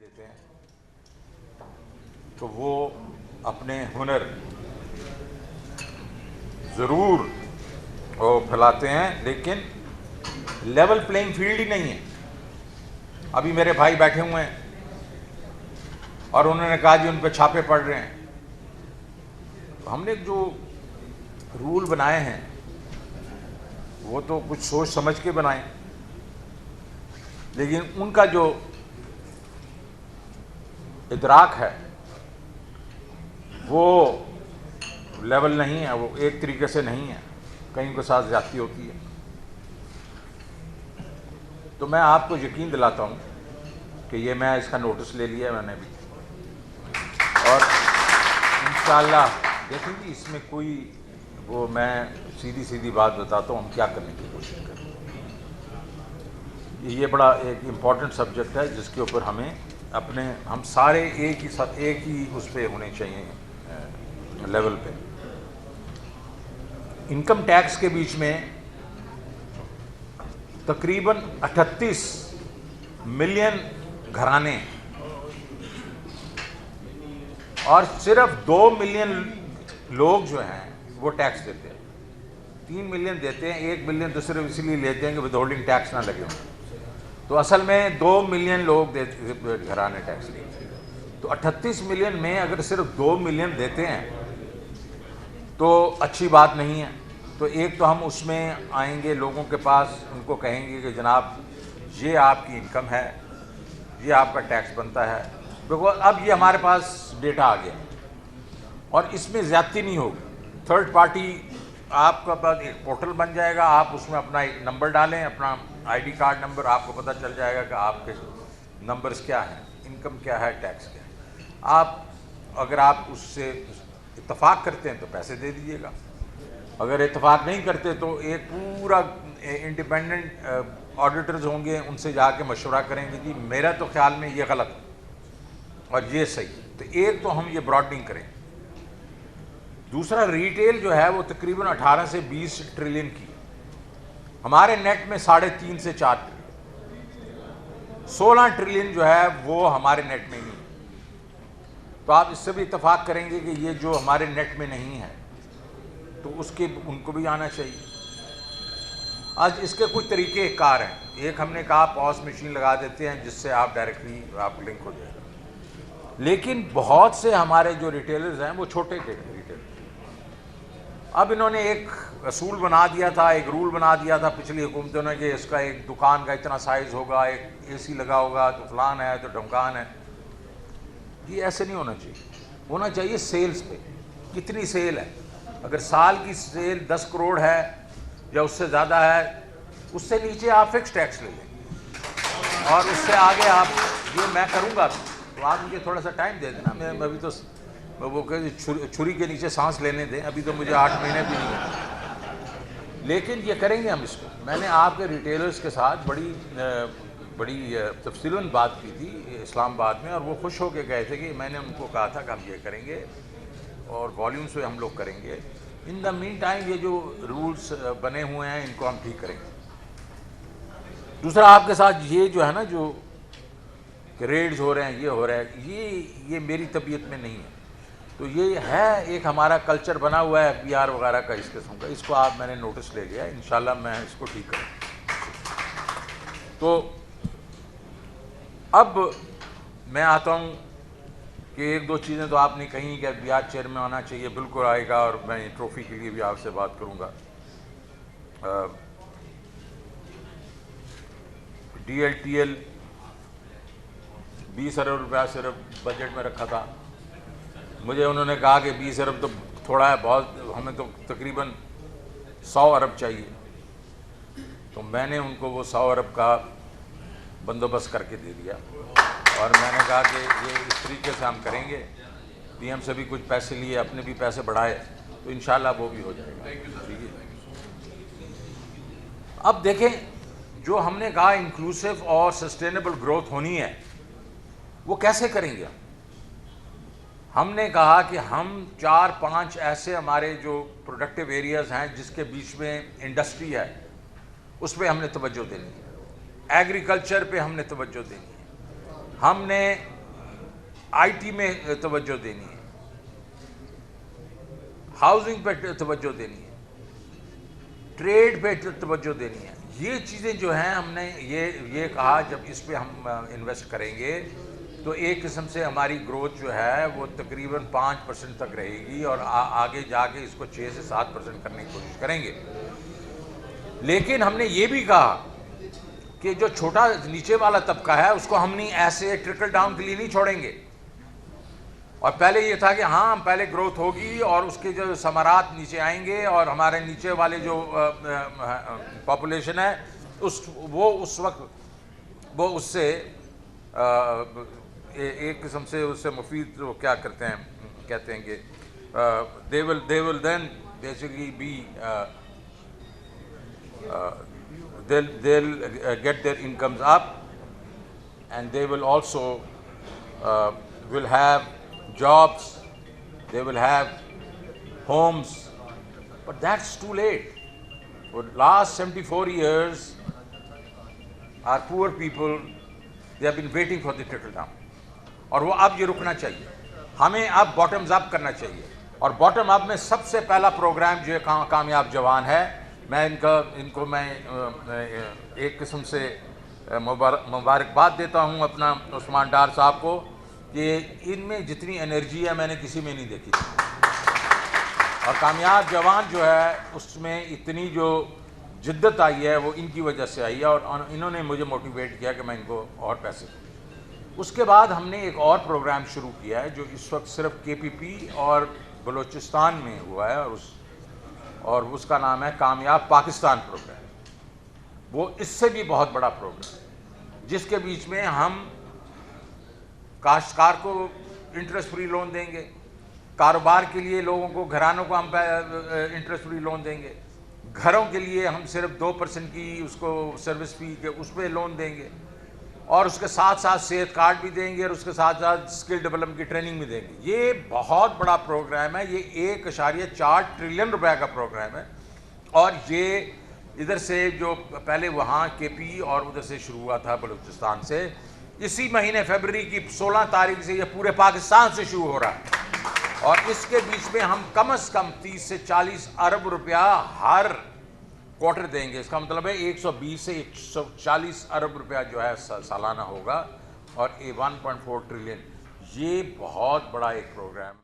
دیتے ہیں تو وہ اپنے ہنر ضرور وہ پھیلاتے ہیں، لیکن لیول پلینگ فیلڈ ہی نہیں ہے۔ ابھی میرے بھائی بیٹھے ہوئے ہیں اور انہوں نے کہا جی ان پہ چھاپے پڑ رہے ہیں، تو ہم نے جو رول بنائے ہیں وہ تو کچھ سوچ سمجھ کے بنائیں، لیکن ان کا جو ادراک ہے وہ لیول نہیں ہے، وہ ایک طریقے سے نہیں ہے، کہیں کے ساتھ زیادتی ہوتی ہے۔ تو میں آپ کو یقین دلاتا ہوں کہ یہ میں اس کا نوٹس لے لیا میں نے بھی، اور انشاءاللہ دیکھیں گے اس میں کوئی وہ میں سیدھی بات بتاتا ہوں ہم کیا کرنے کی کوشش کریں۔ یہ بڑا ایک امپورٹنٹ سبجیکٹ ہے جس کے اوپر ہم سارے ایک ہی اس پہ ہونے چاہیے لیول پہ۔ انکم ٹیکس کے بیچ میں تقریباً 38 ملین گھرانے اور صرف 2 ملین لوگ جو ہیں وہ ٹیکس دیتے ہیں۔ 3 ملین دیتے ہیں، 1 ملین تو صرف اس لیے لیتے ہیں کہ ود ہولڈنگ ٹیکس نہ لگے ہوں، تو اصل میں 2 ملین لوگ گھرانے ٹیکس دیتے ہیں۔ تو 38 ملین میں اگر صرف 2 ملین دیتے ہیں تو اچھی بات نہیں ہے۔ تو ایک تو ہم اس میں آئیں گے لوگوں کے پاس، ان کو کہیں گے کہ جناب یہ آپ کی انکم ہے، یہ آپ کا ٹیکس بنتا ہے، بیکاز اب یہ ہمارے پاس ڈیٹا آ گیا اور اس میں زیادتی نہیں ہوگی۔ تھرڈ پارٹی آپ کا پاس ایک پورٹل بن جائے گا، آپ اس میں اپنا ایک نمبر ڈالیں، اپنا آئی ڈی کارڈ نمبر، آپ کو پتہ چل جائے گا کہ آپ کے نمبرز کیا ہیں، انکم کیا ہے، ٹیکس کیا ہے۔ اگر آپ اس سے اتفاق کرتے ہیں تو پیسے دے دیجیے گا، اگر اتفاق نہیں کرتے تو ایک پورا انڈیپینڈنٹ آڈیٹرز ہوں گے، ان سے جا کے مشورہ کریں گے جی میرا تو خیال میں یہ غلط اور یہ صحیح۔ تو ایک تو ہم یہ براڈنگ کریں۔ دوسرا ریٹیل جو ہے وہ تقریباً 18 سے 20 ٹریلین کی، ہمارے نیٹ میں 3.5 سے 4 ٹریلین، 16 ٹریلین جو ہے وہ ہمارے نیٹ میں نہیں ہے۔ تو آپ اس سے بھی اتفاق کریں گے کہ یہ جو ہمارے نیٹ میں نہیں ہے تو ان کو بھی آنا چاہیے۔ آج اس کے کچھ طریقے کار ہیں۔ ایک ہم نے کہا پوس مشین لگا دیتے ہیں جس سے آپ ڈائریکٹلی آپ لنک ہو جائے گا، لیکن بہت سے ہمارے جو ریٹیلرز ہیں وہ چھوٹے ریٹیلر، اب انہوں نے ایک اصول بنا دیا تھا، ایک رول بنا دیا تھا پچھلی حکومتوں نے کہ اس کا ایک دکان کا اتنا سائز ہوگا، ایک اے سی لگا ہوگا تو فلان ہے تو ڈھمکان ہے۔ یہ ایسے نہیں ہونا چاہیے، ہونا چاہیے سیلز پہ، کتنی سیل ہے۔ اگر سال کی سیل 10 کروڑ ہے یا اس سے زیادہ ہے، اس سے نیچے آپ فکس ٹیکس لے لیں، اور اس سے آگے آپ یہ میں کروں گا تو آپ مجھے تھوڑا سا ٹائم دے دینا، میں ابھی تو وہ کہ چھری کے نیچے سانس لینے دیں، ابھی تو مجھے 8 مہینے بھی نہیں ہیں، لیکن یہ کریں گے ہم اس کو۔ میں نے آپ کے ریٹیلرز کے ساتھ بڑی تفصیلاً بات کی تھی اسلام آباد میں، اور وہ خوش ہو کے گئے تھے کہ میں نے ان کو کہا تھا کہ ہم یہ کریں گے اور والیومز پہ ہم لوگ کریں گے۔ ان دا مین ٹائم یہ جو رولز بنے ہوئے ہیں ان کو ہم ٹھیک کریں گے۔ دوسرا آپ کے ساتھ یہ جو ہے نا جو ریڈز ہو رہے ہیں، یہ ہو رہا ہے، یہ میری طبیعت میں نہیں ہے۔ تو یہ ہے ایک ہمارا کلچر بنا ہوا ہے ایف بی آر وغیرہ کا اس قسم کا، اس کو میں نے نوٹس لے لیا ہے، انشاءاللہ میں اس کو ٹھیک کروں۔ تو اب میں آتا ہوں کہ 1-2 چیزیں تو آپ نے کہیں کہ ایف بی آر چیئر میں آنا چاہیے، بالکل آئے گا، اور میں ٹرافی کے لیے بھی آپ سے بات کروں گا۔ ڈی ایل ٹی ایل 20 ارب روپیہ صرف بجٹ میں رکھا تھا، مجھے انہوں نے کہا کہ 20 ارب تو تھوڑا ہے، بہت، ہمیں تو تقریباً 100 ارب چاہیے۔ تو میں نے ان کو وہ 100 ارب کا بندوبست کر کے دے دیا، اور میں نے کہا کہ یہ اس طریقے سے ہم کریں گے، پی ایم سے بھی کچھ پیسے لیے، اپنے بھی پیسے بڑھائے، تو انشاءاللہ وہ بھی ہو جائے گا۔ ٹھیک ہے، اب دیکھیں جو ہم نے کہا انکلوسیو اور سسٹینیبل گروتھ ہونی ہے، وہ کیسے کریں گے؟ ہم نے کہا کہ ہم 4-5 ایسے ہمارے جو پروڈکٹیو ایریاز ہیں جس کے بیچ میں انڈسٹری ہے، اس پہ ہم نے توجہ دینی ہے، ایگریکلچر پہ ہم نے توجہ دینی ہے، ہم نے آئی ٹی میں توجہ دینی ہے، ہاؤسنگ پہ توجہ دینی ہے، ٹریڈ پہ توجہ دینی ہے. یہ چیزیں جو ہیں ہم نے یہ کہا جب اس پہ ہم انویسٹ کریں گے تو ایک قسم سے ہماری گروتھ جو ہے وہ تقریباً 5% تک رہے گی، اور آگے جا کے اس کو 6 سے 7% کرنے کی کوشش کریں گے. لیکن ہم نے یہ بھی کہا کہ جو چھوٹا نیچے والا طبقہ ہے اس کو ہم نہیں ایسے ٹرکل ڈاؤن کے لیے نہیں چھوڑیں گے. اور پہلے یہ تھا کہ ہاں پہلے گروتھ ہوگی اور اس کے جو ثمرات نیچے آئیں گے، اور ہمارے نیچے والے جو پاپولیشن ہے وہ اس وقت وہ اس سے ایک قسم سے اس سے مفید وہ کیا کرتے ہیں کہتے ہیں کہ they will then basically be they'll get their incomes up, and they will also will have jobs, they will have homes. But that's too late. For the last 74 years, our poor people, they have been waiting for the trickle down. اور وہ اب یہ رکنا چاہیے. ہمیں اب باٹمز اپ کرنا چاہیے، اور باٹم اپ میں سب سے پہلا پروگرام جو کامیاب جوان ہے. میں ان کو میں ایک قسم سے مبارکباد دیتا ہوں اپنا عثمان ڈار صاحب کو، کہ ان میں جتنی انرجی ہے میں نے کسی میں نہیں دیکھی تھی. اور کامیاب جوان جو ہے اس میں اتنی جو جدت آئی ہے وہ ان کی وجہ سے آئی ہے، اور انہوں نے مجھے موٹیویٹ کیا کہ میں ان کو اور پیسے دوں. اس کے بعد ہم نے ایک اور پروگرام شروع کیا ہے جو اس وقت صرف کے پی پی اور بلوچستان میں ہوا ہے، اور اس کا نام ہے کامیاب پاکستان پروگرام. وہ اس سے بھی بہت بڑا پروگرام ہے، جس کے بیچ میں ہم کاشتکار کو انٹرسٹ فری لون دیں گے، کاروبار کے لیے لوگوں کو گھرانوں کو ہم انٹرسٹ فری لون دیں گے، گھروں کے لیے ہم صرف 2% کی اس کو سروس فی کے اس پہ لون دیں گے، اور اس کے ساتھ ساتھ صحت کارڈ بھی دیں گے، اور اس کے ساتھ ساتھ اسکل ڈیولپمنٹ کی ٹریننگ بھی دیں گے. یہ بہت بڑا پروگرام ہے، یہ 1.4 ٹریلین روپے کا پروگرام ہے. اور یہ ادھر سے جو پہلے وہاں کے پی اور ادھر سے شروع ہوا تھا بلوچستان سے، اسی مہینے فیبرری کی 16 تاریخ سے یہ پورے پاکستان سے شروع ہو رہا ہے. اور اس کے بیچ میں ہم کم از کم 30 سے 40 ارب روپیہ ہر کوارٹر دیں گے. اس کا مطلب ہے 120 سے 140 ارب روپیہ جو ہے سالانہ ہوگا، اور 1.4 ٹریلین. یہ بہت بڑا ایک پروگرام.